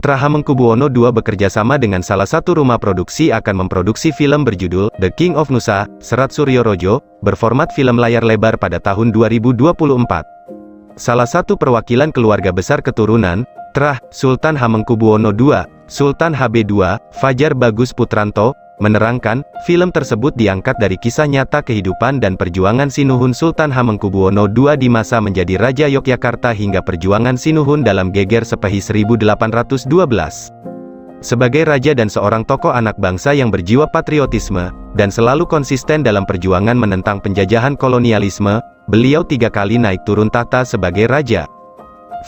Putra Hamengkubuwono II bekerja sama dengan salah satu rumah produksi akan memproduksi film berjudul The King of Nusa, Serat Suryorojo, berformat film layar lebar pada tahun 2024. Salah satu perwakilan keluarga besar keturunan, Trah, Sultan Hamengkubuwono II, Sultan HB2, Fajar Bagus Putranto, menerangkan, film tersebut diangkat dari kisah nyata kehidupan dan perjuangan Sinuhun Sultan Hamengkubuwono II di masa menjadi Raja Yogyakarta hingga perjuangan Sinuhun dalam geger Sepehi 1812. Sebagai raja dan seorang tokoh anak bangsa yang berjiwa patriotisme, dan selalu konsisten dalam perjuangan menentang penjajahan kolonialisme, beliau 3 kali naik turun tahta sebagai raja.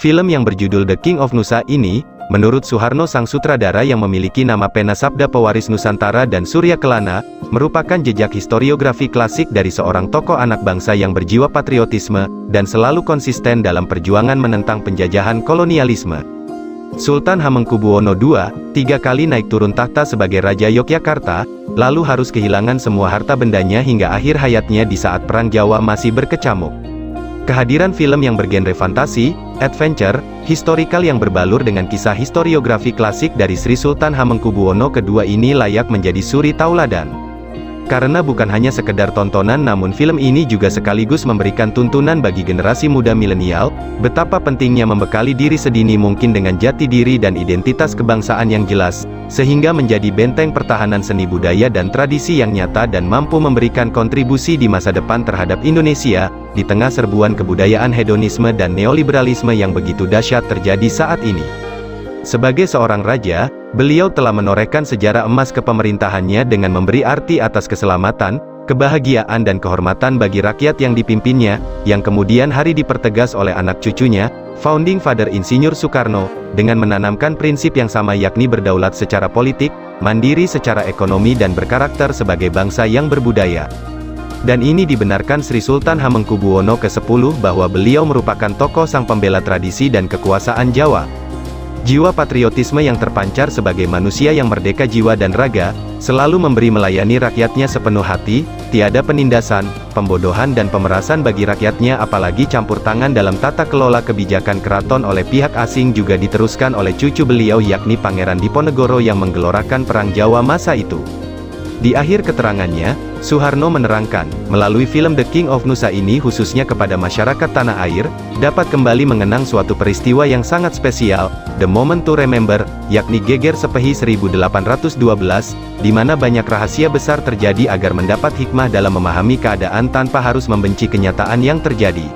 Film yang berjudul The King of Nusa ini, menurut Suharno sang sutradara yang memiliki nama pena Sabda Pewaris Nusantara dan Surya Kelana, merupakan jejak historiografi klasik dari seorang tokoh anak bangsa yang berjiwa patriotisme, dan selalu konsisten dalam perjuangan menentang penjajahan kolonialisme. Sultan Hamengkubuwono II, 3 kali naik turun tahta sebagai Raja Yogyakarta, lalu harus kehilangan semua harta bendanya hingga akhir hayatnya di saat Perang Jawa masih berkecamuk. Kehadiran film yang bergenre fantasi, adventure, historikal yang berbalur dengan kisah historiografi klasik dari Sri Sultan Hamengkubuwono II ini layak menjadi suri tauladan. Karena bukan hanya sekedar tontonan namun film ini juga sekaligus memberikan tuntunan bagi generasi muda milenial, betapa pentingnya membekali diri sedini mungkin dengan jati diri dan identitas kebangsaan yang jelas, sehingga menjadi benteng pertahanan seni budaya dan tradisi yang nyata dan mampu memberikan kontribusi di masa depan terhadap Indonesia, di tengah serbuan kebudayaan hedonisme dan neoliberalisme yang begitu dahsyat terjadi saat ini. Sebagai seorang raja, beliau telah menorehkan sejarah emas kepemerintahannya dengan memberi arti atas keselamatan, kebahagiaan dan kehormatan bagi rakyat yang dipimpinnya, yang kemudian hari dipertegas oleh anak cucunya, Founding Father Insinyur Soekarno, dengan menanamkan prinsip yang sama yakni berdaulat secara politik, mandiri secara ekonomi dan berkarakter sebagai bangsa yang berbudaya. Dan ini dibenarkan Sri Sultan Hamengkubuwono ke-10 bahwa beliau merupakan tokoh sang pembela tradisi dan kekuasaan Jawa. Jiwa patriotisme yang terpancar sebagai manusia yang merdeka jiwa dan raga, selalu memberi melayani rakyatnya sepenuh hati, tiada penindasan, pembodohan dan pemerasan bagi rakyatnya apalagi campur tangan dalam tata kelola kebijakan keraton oleh pihak asing juga diteruskan oleh cucu beliau yakni Pangeran Diponegoro yang menggelorakan Perang Jawa masa itu. Di akhir keterangannya, Suharno menerangkan, melalui film The King of Nusa ini khususnya kepada masyarakat tanah air, dapat kembali mengenang suatu peristiwa yang sangat spesial, The Moment to Remember, yakni geger Sepehi 1812, di mana banyak rahasia besar terjadi agar mendapat hikmah dalam memahami keadaan tanpa harus membenci kenyataan yang terjadi.